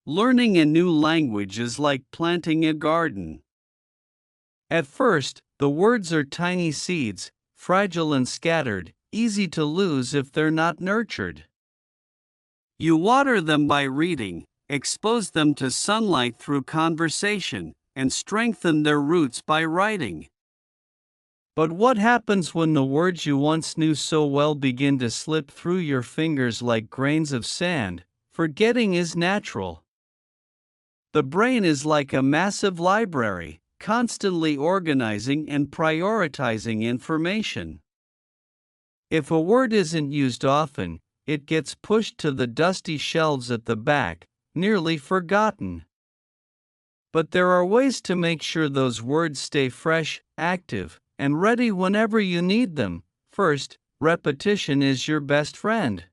Learning a new language is like planting a garden. At first, the words are tiny seeds, fragile and scattered, easy to lose if they're not nurtured. You water them by reading, expose them to sunlight through conversation, and strengthen their roots by writing. But what happens when the words you once knew so well begin to slip through your fingers like grains of sand? Forgetting is natural. The brain is like a massive library, constantly organizing and prioritizing information. If a word isn't used often, it gets pushed to the dusty shelves at the back, nearly forgotten. But there are ways to make sure those words stay fresh, active, and ready whenever you need them. First, repetition is your best friend.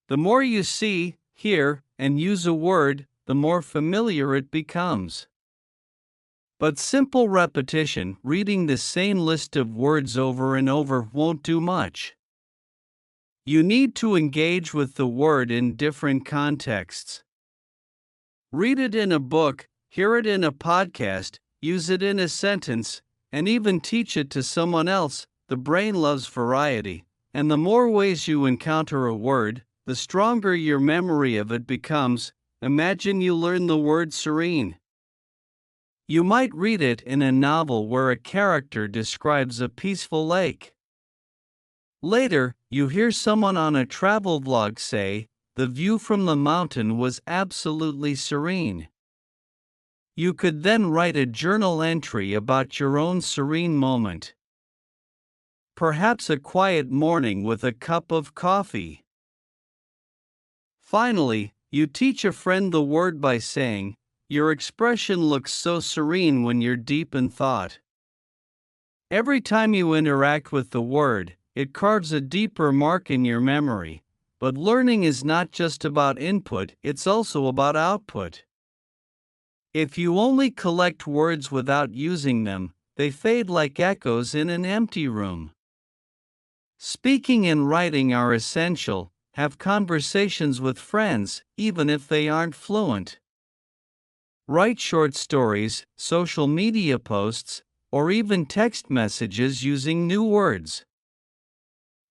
The more you see, hear, and use a word, the more familiar it becomes. But simple repetition, reading the same list of words over and over, won't do much. You need to engage with the word in different contexts. Read it in a book, hear it in a podcast, use it in a sentence, and even teach it to someone else. The brain loves variety, and the more ways you encounter a word, the stronger your memory of it becomes. Imagine you learn the word serene. You might read it in a novel where a character describes a peaceful lake. Later, you hear someone on a travel vlog say, "The view from the mountain was absolutely serene." You could then write a journal entry about your own serene moment. Perhaps a quiet morning with a cup of coffee. Finally, you teach a friend the word by saying, "Your expression looks so serene when you're deep in thought." Every time you interact with the word, it carves a deeper mark in your memory. But learning is not just about input, it's also about output. If you only collect words without using them, they fade like echoes in an empty room. Speaking and writing are essential. Have conversations with friends, even if they aren't fluent. Write short stories, social media posts, or even text messages using new words.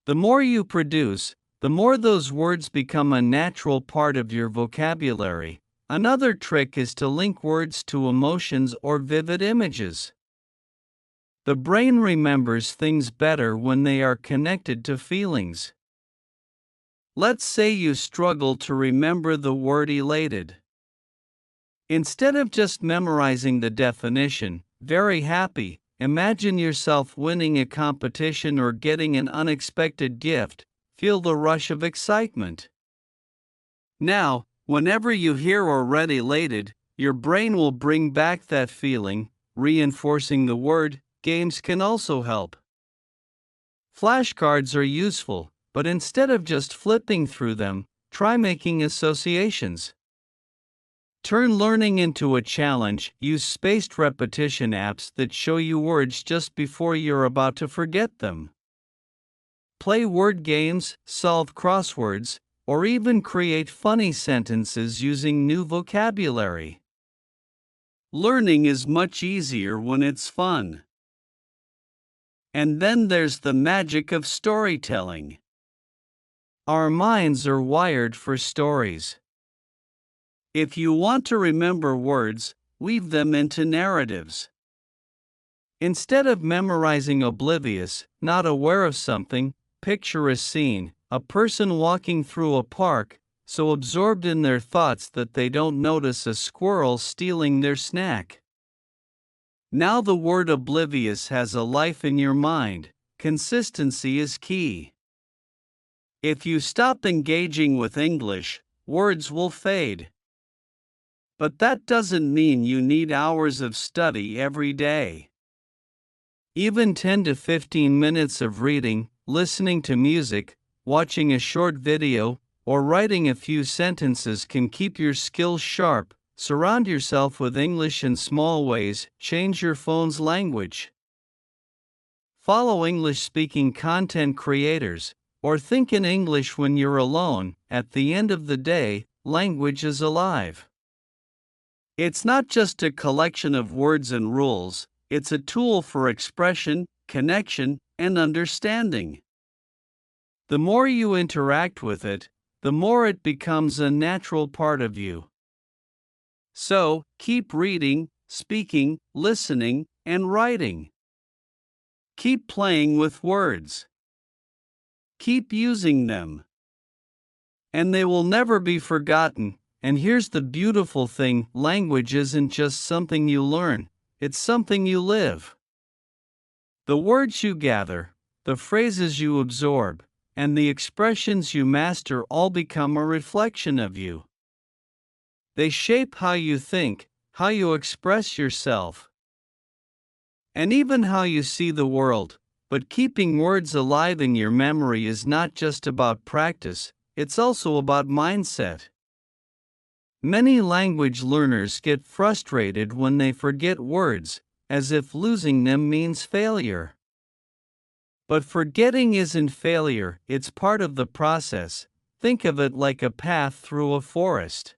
The more you produce, the more those words become a natural part of your vocabulary. Another trick is to link words to emotions or vivid images. The brain remembers things better when they are connected to feelings. Let's say you struggle to remember the word elated. Instead of just memorizing the definition, very happy, imagine yourself winning a competition or getting an unexpected gift. Feel the rush of excitement. Now, whenever you hear or read elated, your brain will bring back that feeling, reinforcing the word. Games can also help. Flashcards are useful, but instead of just flipping through them, try making associations. Turn learning into a challenge. Use spaced repetition apps that show you words just before you're about to forget them. Play word games, solve crosswords, or even create funny sentences using new vocabulary. Learning is much easier when it's fun. And then there's the magic of storytelling. Our minds are wired for stories. If you want to remember words, weave them into narratives. Instead of memorizing oblivious, not aware of something, picture a scene, a person walking through a park, so absorbed in their thoughts that they don't notice a squirrel stealing their snack. Now the word oblivious has a life in your mind. Consistency is key. If you stop engaging with English, words will fade. But that doesn't mean you need hours of study every day. Even 10 to 15 minutes of reading, listening to music, watching a short video, or writing a few sentences can keep your skills sharp. Surround yourself with English in small ways. Change your phone's language. Follow English-speaking content creators, or think in English when you're alone. At the end of the day, language is alive. It's not just a collection of words and rules, it's a tool for expression, connection, and understanding. The more you interact with it, the more it becomes a natural part of you. So, keep reading, speaking, listening, and writing. Keep playing with words. Keep using them. And they will never be forgotten. And here's the beautiful thing: language isn't just something you learn, it's something you live. The words you gather, the phrases you absorb, and the expressions you master all become a reflection of you. They shape how you think, how you express yourself, and even how you see the world. But keeping words alive in your memory is not just about practice, it's also about mindset. Many language learners get frustrated when they forget words, as if losing them means failure. But forgetting isn't failure, it's part of the process. Think of it like a path through a forest.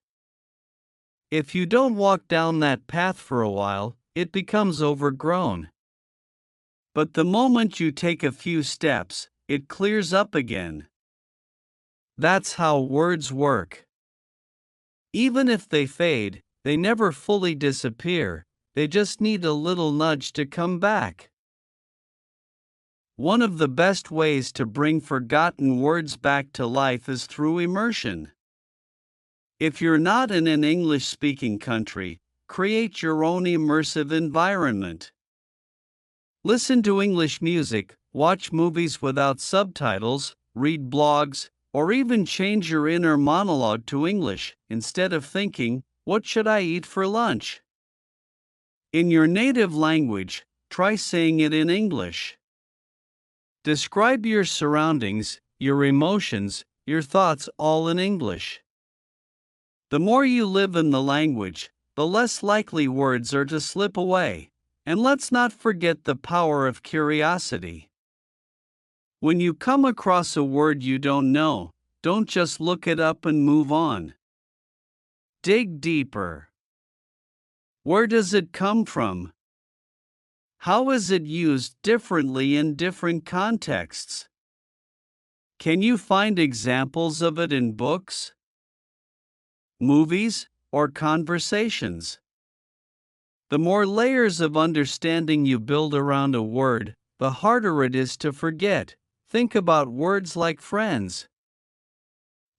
If you don't walk down that path for a while, it becomes overgrown. But the moment you take a few steps, it clears up again. That's how words work. Even if they fade, they never fully disappear, they just need a little nudge to come back. One of the best ways to bring forgotten words back to life is through immersion. If you're not in an English-speaking country, create your own immersive environment. Listen to English music, watch movies without subtitles, read blogs, or even change your inner monologue to English, instead of thinking, "What should I eat for lunch?" In your native language, try saying it in English. Describe your surroundings, your emotions, your thoughts all in English. The more you live in the language, the less likely words are to slip away. And let's not forget the power of curiosity. When you come across a word you don't know, don't just look it up and move on. Dig deeper. Where does it come from? How is it used differently in different contexts? Can you find examples of it in books, movies, or conversations? The more layers of understanding you build around a word, the harder it is to forget. Think about words like friends.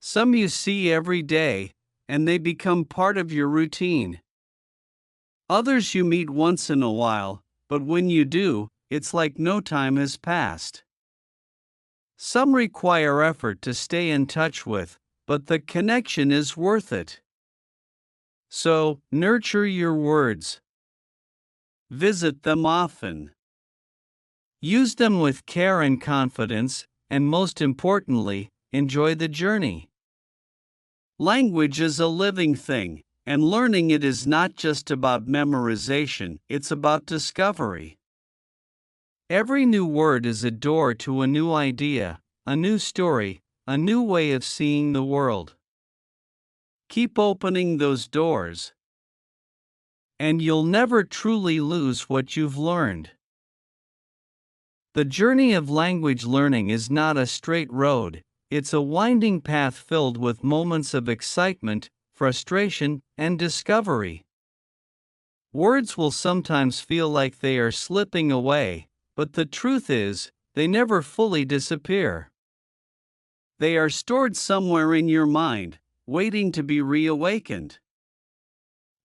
Some you see every day, and they become part of your routine. Others you meet once in a while, but when you do, it's like no time has passed. Some require effort to stay in touch with, but the connection is worth it. So, nurture your words. Visit them often. Use them with care and confidence, and most importantly, enjoy the journey. Language is a living thing, and learning it is not just about memorization, it's about discovery. Every new word is a door to a new idea, a new story, a new way of seeing the world. Keep opening those doors, and you'll never truly lose what you've learned. The journey of language learning is not a straight road, it's a winding path filled with moments of excitement, frustration, and discovery. Words will sometimes feel like they are slipping away, but the truth is, they never fully disappear. They are stored somewhere in your mind, waiting to be reawakened.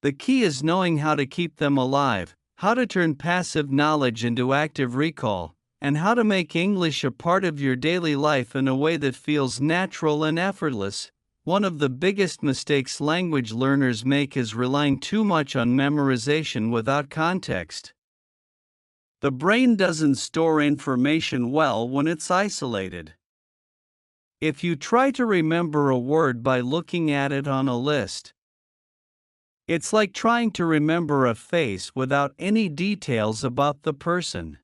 The key is knowing how to keep them alive, how to turn passive knowledge into active recall, and how to make English a part of your daily life in a way that feels natural and effortless. One of the biggest mistakes language learners make is relying too much on memorization without context. The brain doesn't store information well when it's isolated. If you try to remember a word by looking at it on a list, it's like trying to remember a face without any details about the person.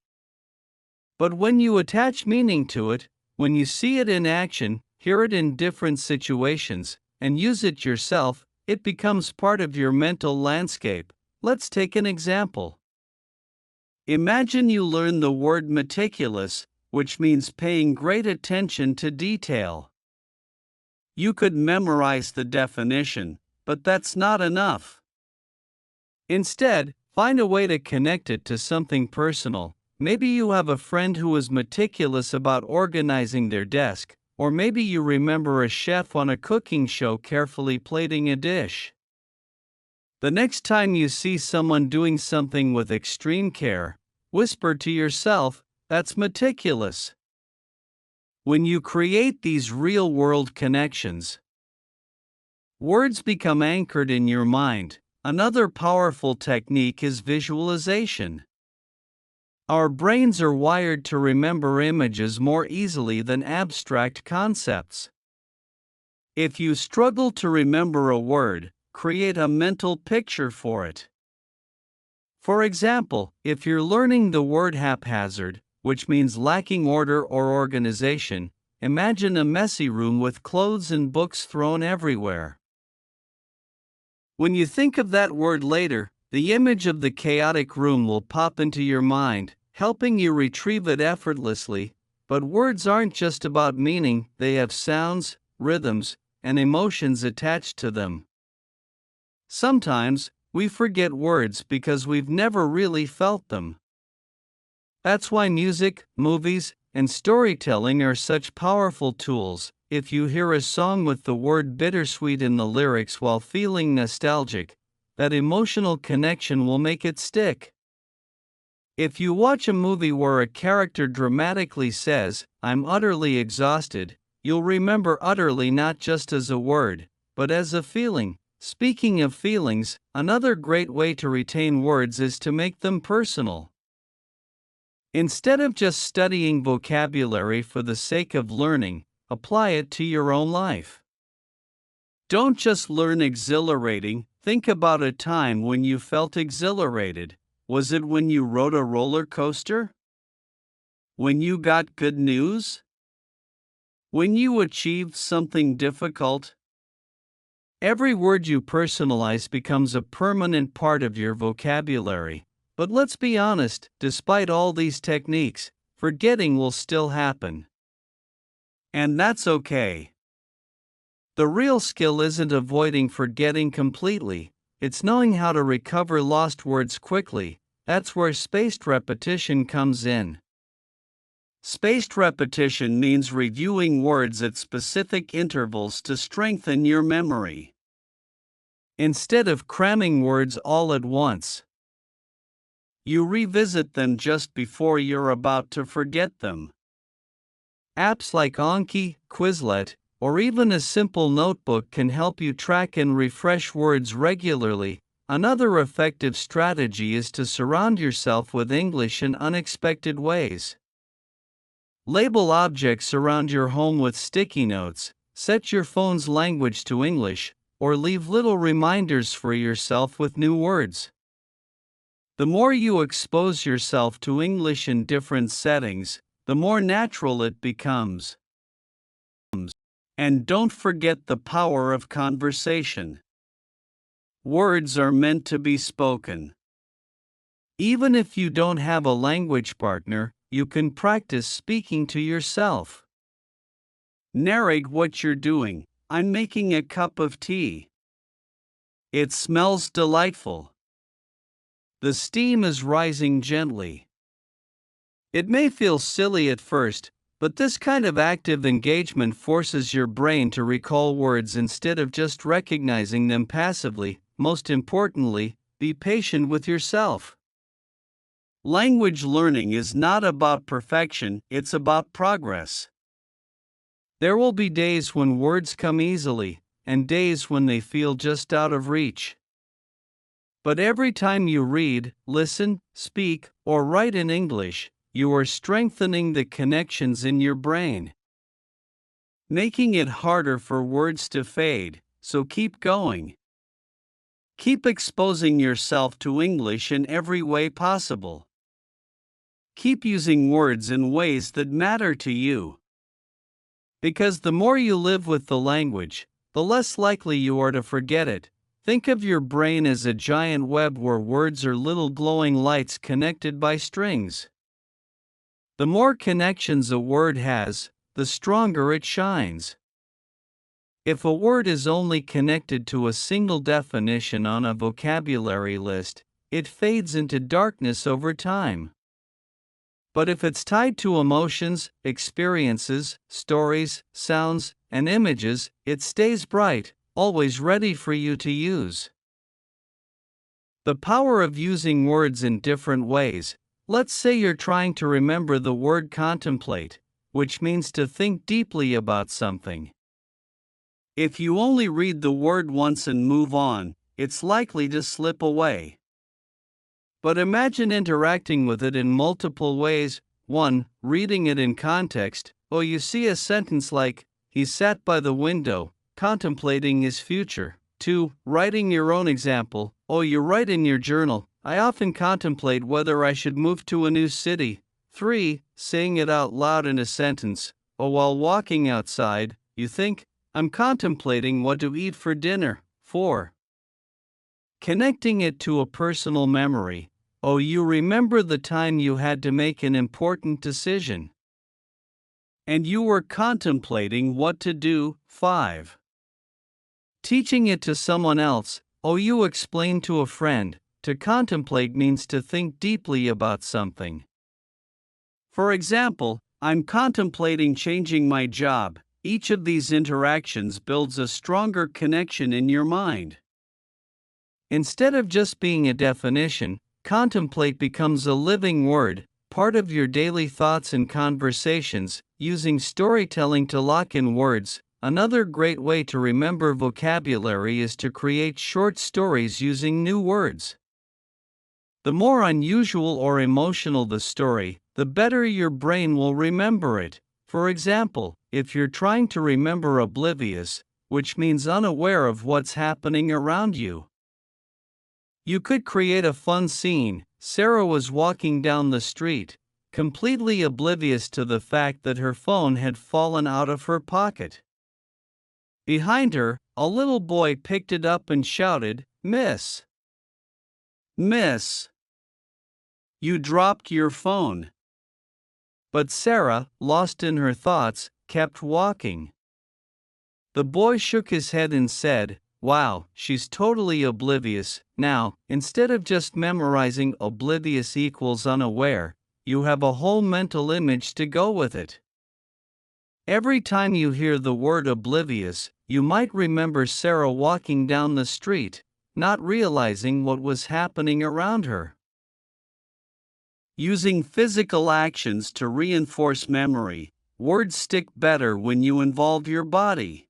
But when you attach meaning to it, when you see it in action, hear it in different situations, and use it yourself, it becomes part of your mental landscape. Let's take an example. Imagine you learn the word meticulous, which means paying great attention to detail. You could memorize the definition, but that's not enough. Instead, find a way to connect it to something personal. Maybe you have a friend who is meticulous about organizing their desk, or maybe you remember a chef on a cooking show carefully plating a dish. The next time you see someone doing something with extreme care, whisper to yourself, "That's meticulous." When you create these real-world connections, words become anchored in your mind. Another powerful technique is visualization. Our brains are wired to remember images more easily than abstract concepts. If you struggle to remember a word, create a mental picture for it. For example, if you're learning the word haphazard, which means lacking order or organization, imagine a messy room with clothes and books thrown everywhere. When you think of that word later, the image of the chaotic room will pop into your mind, helping you retrieve it effortlessly. But words aren't just about meaning, they have sounds, rhythms, and emotions attached to them. Sometimes, we forget words because we've never really felt them. That's why music, movies, and storytelling are such powerful tools. If you hear a song with the word bittersweet in the lyrics while feeling nostalgic, that emotional connection will make it stick. If you watch a movie where a character dramatically says, "I'm utterly exhausted," you'll remember utterly not just as a word, but as a feeling. Speaking of feelings, another great way to retain words is to make them personal. Instead of just studying vocabulary for the sake of learning, apply it to your own life. Don't just learn exhilarating, think about a time when you felt exhilarated. Was it when you rode a roller coaster? When you got good news? When you achieved something difficult? Every word you personalize becomes a permanent part of your vocabulary. But let's be honest, despite all these techniques, forgetting will still happen. And that's okay. The real skill isn't avoiding forgetting completely, it's knowing how to recover lost words quickly. That's where spaced repetition comes in. Spaced repetition means reviewing words at specific intervals to strengthen your memory. Instead of cramming words all at once, you revisit them just before you're about to forget them. Apps like Anki, Quizlet, or even a simple notebook can help you track and refresh words regularly. Another effective strategy is to surround yourself with English in unexpected ways. Label objects around your home with sticky notes, set your phone's language to English, or leave little reminders for yourself with new words. The more you expose yourself to English in different settings, the more natural it becomes. And don't forget the power of conversation. Words are meant to be spoken. Even if you don't have a language partner, you can practice speaking to yourself. Narrate what you're doing. "I'm making a cup of tea. It smells delightful. The steam is rising gently." It may feel silly at first, but this kind of active engagement forces your brain to recall words instead of just recognizing them passively. Most importantly, be patient with yourself. Language learning is not about perfection, it's about progress. There will be days when words come easily, and days when they feel just out of reach. But every time you read, listen, speak, or write in English, you are strengthening the connections in your brain, making it harder for words to fade, so keep going. Keep exposing yourself to English in every way possible. Keep using words in ways that matter to you. Because the more you live with the language, the less likely you are to forget it. Think of your brain as a giant web where words are little glowing lights connected by strings. The more connections a word has, the stronger it shines. If a word is only connected to a single definition on a vocabulary list, it fades into darkness over time. But if it's tied to emotions, experiences, stories, sounds, and images, it stays bright, always ready for you to use. The power of using words in different ways. Let's say you're trying to remember the word contemplate, which means to think deeply about something. If you only read the word once and move on, it's likely to slip away. But imagine interacting with it in multiple ways. 1. Reading it in context. Oh, you see a sentence like, he sat by the window, contemplating his future. 2. Writing your own example. Oh, you write in your journal, I often contemplate whether I should move to a new city. 3. Saying it out loud in a sentence. Oh, while walking outside, you think, I'm contemplating what to eat for dinner. 4. Connecting it to a personal memory. Oh, you remember the time you had to make an important decision. And you were contemplating what to do. 5. Teaching it to someone else. Oh, you explain to a friend. To contemplate means to think deeply about something. For example, I'm contemplating changing my job. Each of these interactions builds a stronger connection in your mind. Instead of just being a definition, contemplate becomes a living word, part of your daily thoughts and conversations, using storytelling to lock in words. Another great way to remember vocabulary is to create short stories using new words. The more unusual or emotional the story, the better your brain will remember it. For example, if you're trying to remember oblivious, which means unaware of what's happening around you, you could create a fun scene. Sarah was walking down the street, completely oblivious to the fact that her phone had fallen out of her pocket. Behind her, a little boy picked it up and shouted, "Miss! Miss! You dropped your phone." But Sarah, lost in her thoughts, kept walking. The boy shook his head and said, "Wow, she's totally oblivious." Now, instead of just memorizing oblivious equals unaware, you have a whole mental image to go with it. Every time you hear the word oblivious, you might remember Sarah walking down the street, not realizing what was happening around her. Using physical actions to reinforce memory. Words stick better when you involve your body.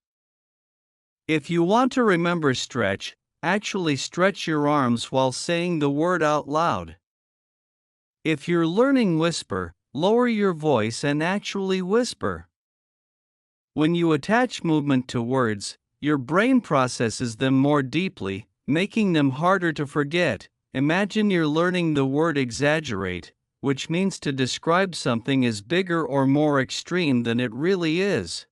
If you want to remember stretch, actually stretch your arms while saying the word out loud. If you're learning whisper, lower your voice and actually whisper. When you attach movement to words, your brain processes them more deeply, making them harder to forget. Imagine you're learning the word exaggerate, which means to describe something as bigger or more extreme than it really is.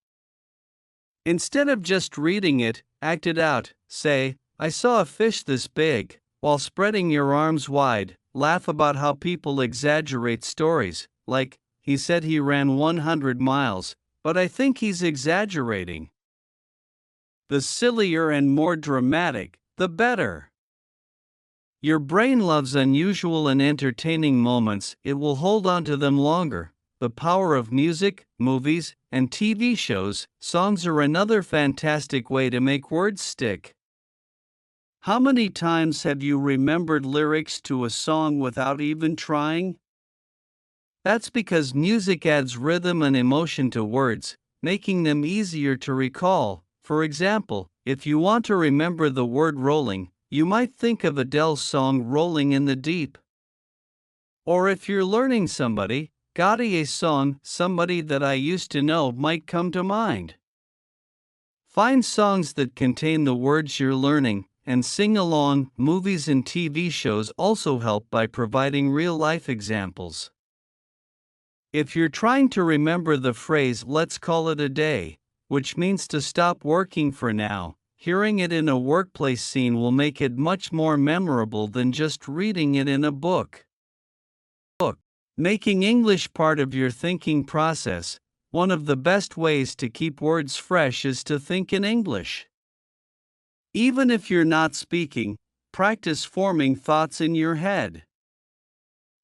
Instead of just reading it, act it out. Say, I saw a fish this big, while spreading your arms wide. Laugh about how people exaggerate stories, like, he said he ran 100 miles, but I think he's exaggerating. The sillier and more dramatic, the better. Your brain loves unusual and entertaining moments, it will hold on to them longer. The power of music, movies, and TV shows. Songs are another fantastic way to make words stick. How many times have you remembered lyrics to a song without even trying? That's because music adds rhythm and emotion to words, making them easier to recall. For example, if you want to remember the word rolling, you might think of Adele's song Rolling in the Deep. Or if you're learning somebody, Gautier's song Somebody That I Used to Know might come to mind. Find songs that contain the words you're learning and sing along. Movies and TV shows also help by providing real-life examples. If you're trying to remember the phrase "let's call it a day," which means to stop working for now. Hearing it in a workplace scene will make it much more memorable than just reading it in a book. Making English part of your thinking process. One of the best ways to keep words fresh is to think in English. Even if you're not speaking, practice forming thoughts in your head.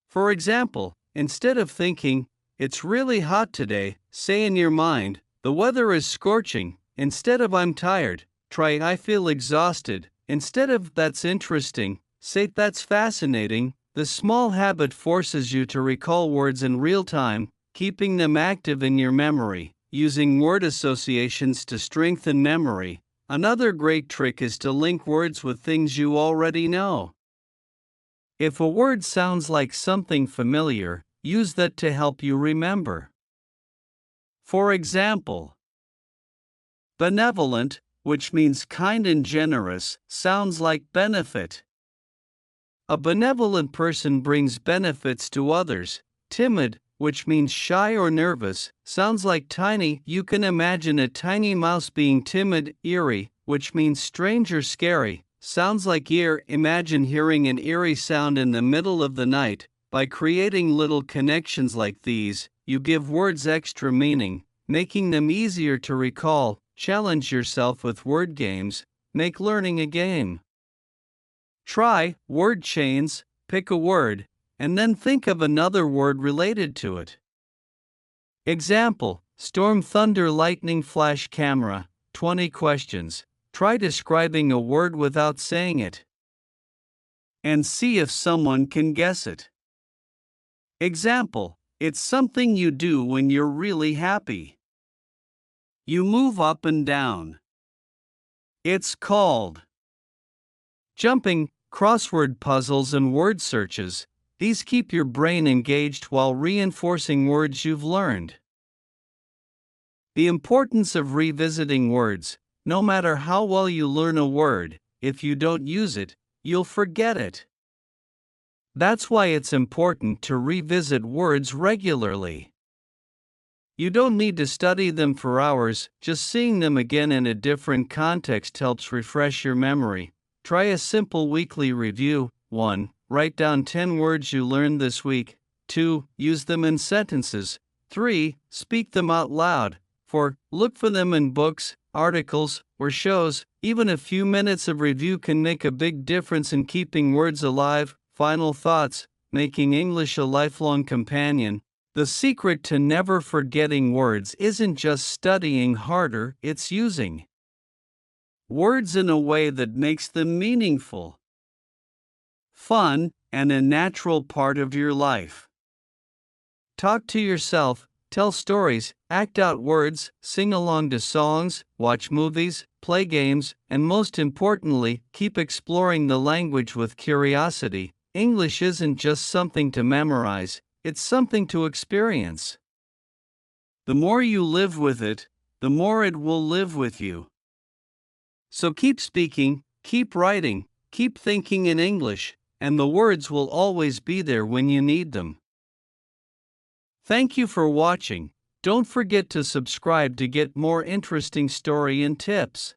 For example, instead of thinking, "It's really hot today," say in your mind, "The weather is scorching." Instead of "I'm tired," try "I feel exhausted." Instead of "That's interesting," say "That's fascinating." This small habit forces you to recall words in real time, keeping them active in your memory. Using word associations to strengthen memory. Another great trick is to link words with things you already know. If a word sounds like something familiar, use that to help you remember. For example, benevolent, which means kind and generous, sounds like benefit. A benevolent person brings benefits to others. Timid, which means shy or nervous, sounds like tiny. You can imagine a tiny mouse being timid. Eerie, which means strange or scary, sounds like ear. Imagine hearing an eerie sound in the middle of the night. By creating little connections like these, you give words extra meaning, making them easier to recall. Challenge yourself with word games. Make learning a game. Try word chains. Pick a word, and then think of another word related to it. Example: storm, thunder, lightning, flash, camera. 20 questions. Try describing a word without saying it, and see if someone can guess it. Example: it's something you do when you're really happy. You move up and down. It's called jumping. Crossword puzzles and word searches. These keep your brain engaged while reinforcing words you've learned. The importance of revisiting words. No matter how well you learn a word, if you don't use it, you'll forget it. That's why it's important to revisit words regularly. You don't need to study them for hours, just seeing them again in a different context helps refresh your memory. Try a simple weekly review. 1. Write down 10 words you learned this week. 2. Use them in sentences. 3. Speak them out loud. 4. Look for them in books, articles, or shows. Even a few minutes of review can make a big difference in keeping words alive. Final thoughts: making English a lifelong companion. The secret to never forgetting words isn't just studying harder, it's using words in a way that makes them meaningful, fun, and a natural part of your life. Talk to yourself, tell stories, act out words, sing along to songs, watch movies, play games, and most importantly, keep exploring the language with curiosity. English isn't just something to memorize, it's something to experience. The more you live with it, the more it will live with you. So keep speaking, keep writing, keep thinking in English, and the words will always be there when you need them. Thank you for watching. Don't forget to subscribe to get more interesting story and tips.